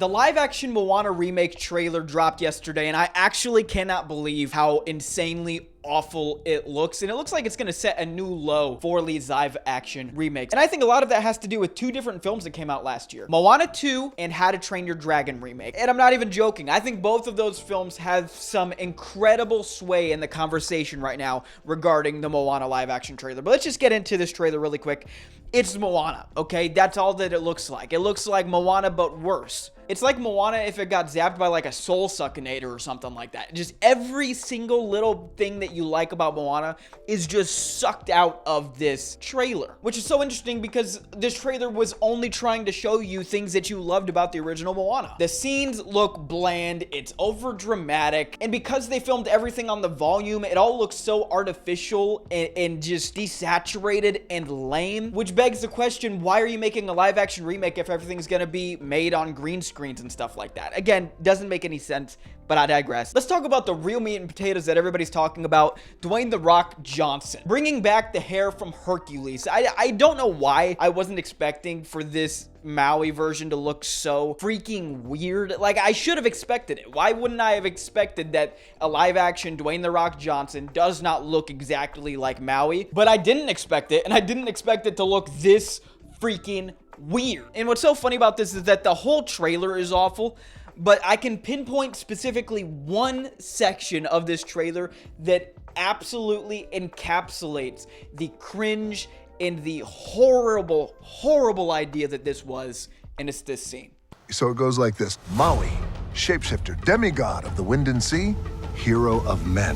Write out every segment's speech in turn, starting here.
The live-action Moana remake trailer dropped yesterday, and I actually cannot believe how insanely awful it looks, and it looks like it's gonna set a new low for these live-action remakes. And I think a lot of that has to do with two different films that came out last year, Moana 2 and How to Train Your Dragon remake. And I'm not even joking, I think both of those films have some incredible sway in the conversation right now regarding the Moana live-action trailer. But let's just get into this trailer really quick. It's Moana, okay? That's all that it looks like. It looks like Moana, but worse. It's like Moana if it got zapped by like a soul suckinator or something like that. Just every single little thing that you like about Moana is just sucked out of this trailer, which is so interesting because this trailer was only trying to show you things that you loved about the original Moana. The scenes look bland, it's over dramatic, and because they filmed everything on the volume, it all looks so artificial and just desaturated and lame, which begs the question, why are you making a live action remake if everything's gonna be made on green screens and stuff like that? Again, doesn't make any sense, but I digress. Let's talk about the real meat and potatoes that everybody's talking about. Dwayne "The Rock" Johnson bringing back the hair from Hercules. I don't know why I wasn't expecting for this Maui version to look so freaking weird. Like, I should have expected it. Why wouldn't I have expected that a live action Dwayne "The Rock" Johnson does not look exactly like Maui? But I didn't expect it, and I didn't expect it to look this freaking weird. And what's so funny about this is that the whole trailer is awful, but I can pinpoint specifically one section of this trailer that absolutely encapsulates the cringe and the horrible, horrible idea that this was, and it's this scene. So it goes like this. Maui, shapeshifter, demigod of the wind and sea, hero of men.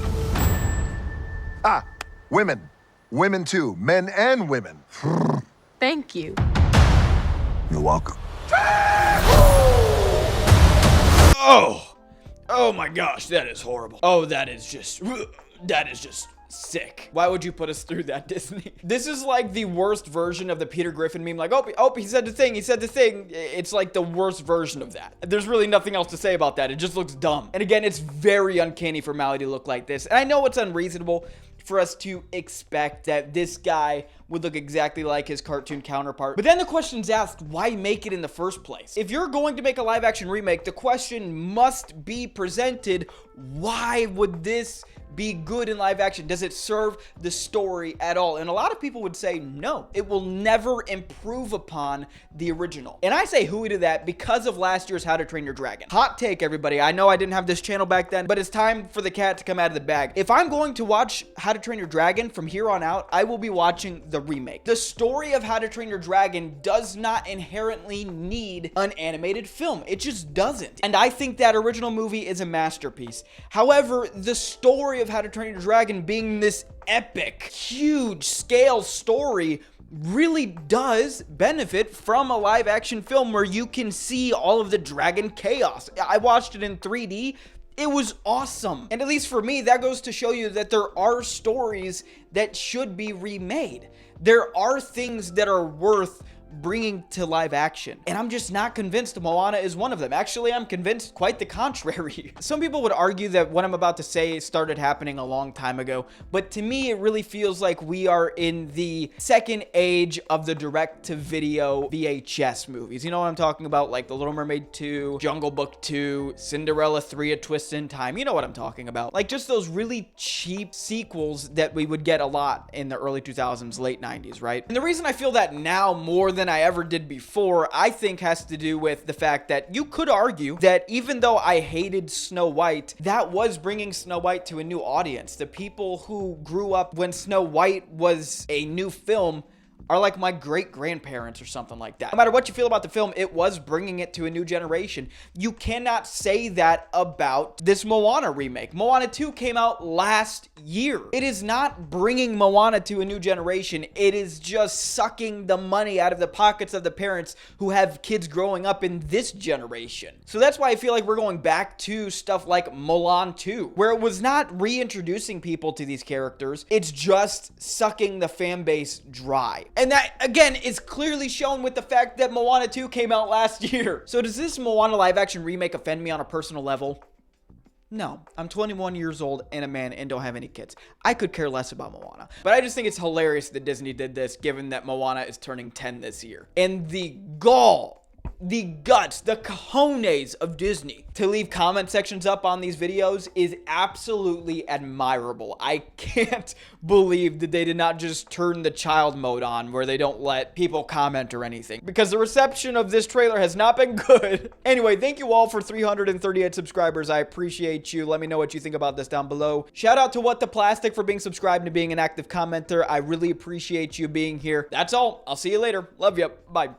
Ah, women. Women too, men and women. Thank you. You're welcome. Oh my gosh, that is horrible. Oh, that is just sick. Why would you put us through that, Disney? This is like the worst version of the Peter Griffin meme. Like, oh, he said the thing, he said the thing. It's like the worst version of that. There's really nothing else to say about that. It just looks dumb. And again, it's very uncanny for Maui to look like this. And I know it's unreasonable for us to expect that this guy would look exactly like his cartoon counterpart. But then the question's asked, why make it in the first place? If you're going to make a live action remake, the question must be presented, why would this be good in live action? Does it serve the story at all? And a lot of people would say no, it will never improve upon the original. And I say hooey to that because of last year's How to Train Your Dragon. Hot take, everybody. I know I didn't have this channel back then, but it's time for the cat to come out of the bag. If I'm going to watch How to Train Your Dragon from here on out, I will be watching the remake. The story of How to Train Your Dragon does not inherently need an animated film. It just doesn't. And I think that original movie is a masterpiece. However, the story of How to Train Your Dragon being this epic, huge scale story really does benefit from a live action film where you can see all of the dragon chaos. I watched it in 3D. It was awesome. And at least for me, that goes to show you that there are stories that should be remade. There are things that are worth bringing to live action, and I'm just not convinced Moana is one of them. Actually, I'm convinced quite the contrary. Some people would argue that what I'm about to say started happening a long time ago, but to me it really feels like we are in the second age of the direct-to-video VHS movies. You know what I'm talking about? Like The Little Mermaid 2, Jungle Book 2, Cinderella 3, A Twist in Time. You know what I'm talking about. Like just those really cheap sequels that we would get a lot in the early 2000s, late 90s, right? And the reason I feel that now more than I ever did before, I think has to do with the fact that you could argue that even though I hated Snow White, that was bringing Snow White to a new audience. The people who grew up when Snow White was a new film are like my great-grandparents or something like that. No matter what you feel about the film, it was bringing it to a new generation. You cannot say that about this Moana remake. Moana 2 came out last year. It is not bringing Moana to a new generation. It is just sucking the money out of the pockets of the parents who have kids growing up in this generation. So that's why I feel like we're going back to stuff like Mulan 2, where it was not reintroducing people to these characters. It's just sucking the fan base dry. And that, again, is clearly shown with the fact that Moana 2 came out last year. So does this Moana live action remake offend me on a personal level? No, I'm 21 years old and a man and don't have any kids. I could care less about Moana. But I just think it's hilarious that Disney did this, given that Moana is turning 10 this year. And the gall the guts, the cojones of Disney to leave comment sections up on these videos is absolutely admirable. I can't believe that they did not just turn the child mode on where they don't let people comment or anything, because the reception of this trailer has not been good. Anyway, thank you all for 338 subscribers. I appreciate you. Let me know what you think about this down below. Shout out to What the Plastic for being subscribed and being an active commenter. I really appreciate you being here. That's all. I'll see you later. Love you. Bye.